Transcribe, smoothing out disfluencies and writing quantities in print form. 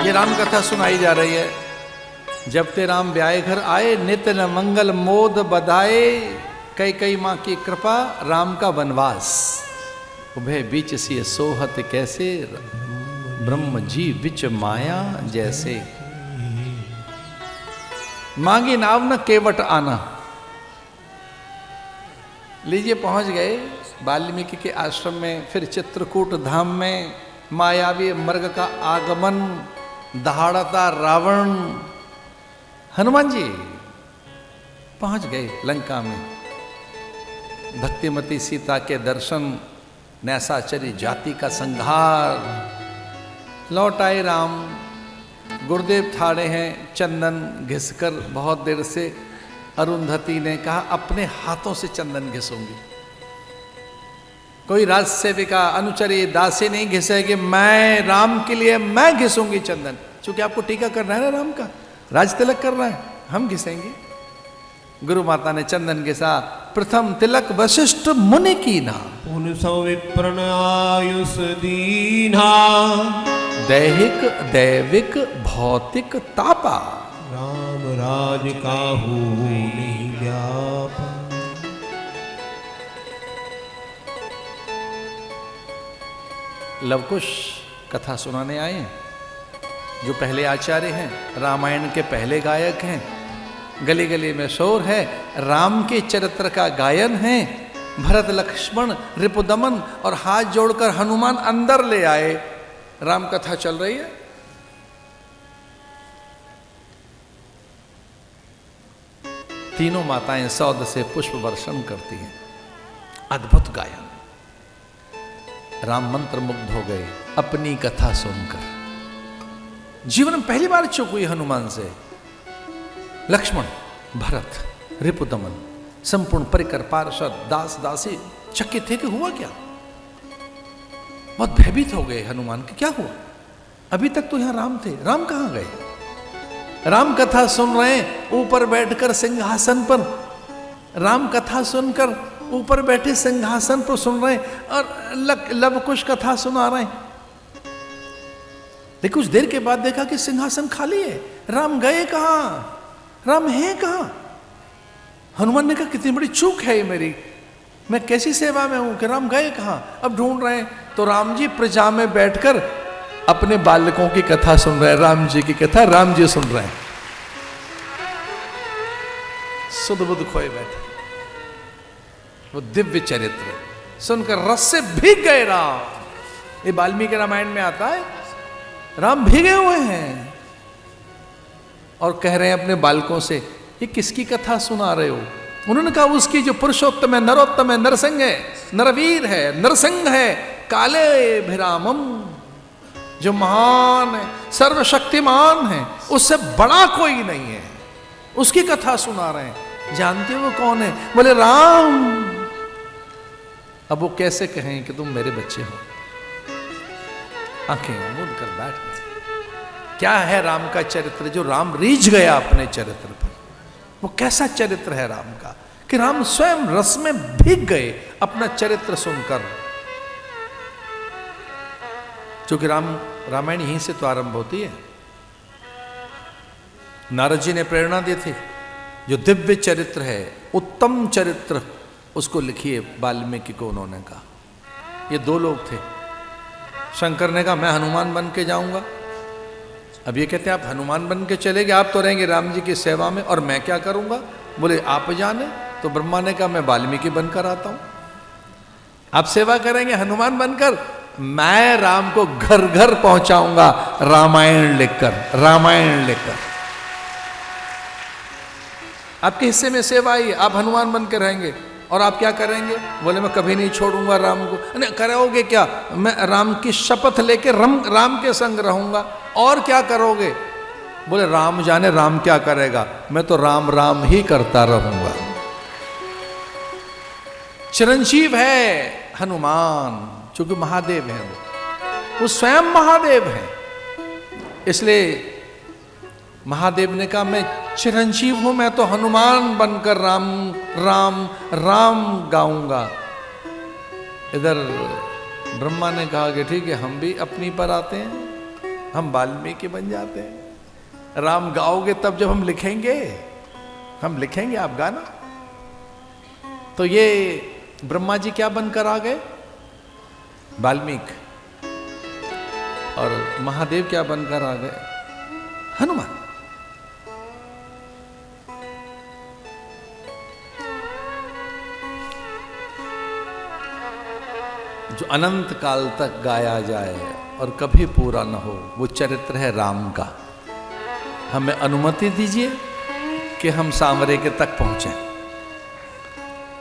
ये राम कथा सुनाई जा रही है। जब ते राम ब्याह घर आए, नित न मंगल मोद बधाए, कई कई माँ की कृपा राम का वनवास। उभय बीच सी सोहत कैसे, ब्रह्म जी विच माया जैसे। मांगी नाव न केवट आना। लीजिए पहुंच गए वाल्मीकि के आश्रम में। फिर चित्रकूट धाम में मायावी मृग का आगमन, दहाड़ता रावण। हनुमान जी पहुंच गए लंका में। भक्तिमती सीता के दर्शन, नैसाचरी जाति का संहार। लौट आए राम। गुरुदेव ठाड़े हैं चंदन घिसकर बहुत देर से। अरुंधति ने कहा अपने हाथों से चंदन घिसूंगी। कोई राज सेविका, अनुचरी, दासी नहीं घिसेगी, मैं राम के लिए मैं घिसूंगी चंदन। क्योंकि आपको टीका करना है ना राम का, राज तिलक करना है, हम घिसेंगे। गुरु माता ने चंदन घिसा। प्रथम तिलक वशिष्ठ मुनि की ना, पुनः आयुष दीना, दैहिक दैविक भौतिक तापा, राम राज काहू नहीं व्यापा। लवकुश कथा सुनाने आए हैं, जो पहले आचार्य हैं, रामायण के पहले गायक हैं। गली गली में शोर है, राम के चरित्र का गायन है। भरत लक्ष्मण रिपुदमन और हाथ जोड़कर हनुमान अंदर ले आए। राम कथा चल रही है। तीनों माताएं सौद से पुष्प वर्षण करती हैं। अद्भुत गायन। राम मंत्र मुग्ध हो गए अपनी कथा सुनकर। जीवन में पहली बार चूक हुई हनुमान से। लक्ष्मण, भरत, रिपुदमन, संपूर्ण परिकर पार्षद, दास दासी चकित थे कि हुआ क्या। बहुत भयभीत हो गए हनुमान कि क्या हुआ। अभी तक तो यहां राम थे, राम कहां गए। राम कथा सुन रहे हैं ऊपर बैठकर सिंहासन पर। राम कथा सुनकर ऊपर बैठे सिंहासन पर सुन रहे हैं और लवकुश कथा सुना रहे हैं। लेकिन कुछ देर के बाद देखा कि सिंहासन खाली है। राम गए कहां, राम हैं कहां। हनुमान ने कहा कितनी बड़ी चूक है ये मेरी, मैं कैसी सेवा में हूं कि राम गए कहां। अब ढूंढ रहे हैं तो राम जी प्रजा में बैठकर अपने बालकों की कथा सुन रहे हैं। राम जी की कथा राम जी सुन रहे हैं। सुध बुध खोए बैठे। वो दिव्य चरित्र सुनकर रस से भीग गए राम। ये वाल्मीकि रामायण में आता है, राम भीगे हुए हैं और कह रहे हैं अपने बालकों से ये किसकी कथा सुना रहे हो। उन्होंने कहा उसकी जो पुरुषोत्तम है, नरोत्तम है, नरसिंह है, नरवीर है, नरसिंह है, काले भिरामम, जो महान है, सर्वशक्तिमान है, उससे बड़ा कोई नहीं है, उसकी कथा सुना रहे हैं। जानते हो वो कौन है। बोले राम। अब वो कैसे कहें कि तुम मेरे बच्चे हो। आंखें मूंद कर बैठ गए। क्या है राम का चरित्र जो राम रीझ गया अपने चरित्र पर। वो कैसा चरित्र है राम का कि राम स्वयं रस में भीग गए अपना चरित्र सुनकर। क्योंकि रामायण यहीं से तो आरंभ होती है। नारद जी ने प्रेरणा दी थी, जो दिव्य चरित्र है, उत्तम चरित्र, उसको लिखिए। वाल्मीकि को उन्होंने कहा। ये दो लोग थे। शंकर ने कहा मैं हनुमान बन के जाऊंगा। अब ये कहते हैं आप हनुमान बन के चलेंगे, आप तो रहेंगे राम जी की सेवा में, और मैं क्या करूंगा। बोले आप जाने। तो ब्रह्मा ने कहा मैं वाल्मीकि बनकर आता हूं, आप सेवा करेंगे हनुमान बनकर, मैं राम को घर घर पहुंचाऊंगा रामायण लिखकर। रामायण लिखकर आपके हिस्से में सेवा आई, आप हनुमान बन के रहेंगे। और आप क्या करेंगे। बोले मैं कभी नहीं छोड़ूंगा राम को। नहीं करोगे क्या। मैं राम की शपथ लेके राम के संग रहूंगा। और क्या करोगे। बोले राम जाने राम क्या करेगा, मैं तो राम राम ही करता रहूंगा। चिरंजीव है हनुमान, क्योंकि महादेव है वो स्वयं महादेव है। इसलिए महादेव ने कहा मैं चिरंजीव हूं, मैं तो हनुमान बनकर राम राम राम गाऊंगा। इधर ब्रह्मा ने कहा कि ठीक है हम भी अपनी पर आते हैं। हम वाल्मीकि बन जाते हैं। राम गाओगे तब जब हम लिखेंगे आप गाना। तो ये ब्रह्मा जी क्या बनकर आ गए? वाल्मीकि। और महादेव क्या बनकर आ गए? हनुमान। जो अनंत काल तक गाया जाए और कभी पूरा न हो, वो चरित्र है राम का। हमें अनुमति दीजिए कि हम सांवरे के तक पहुंचे।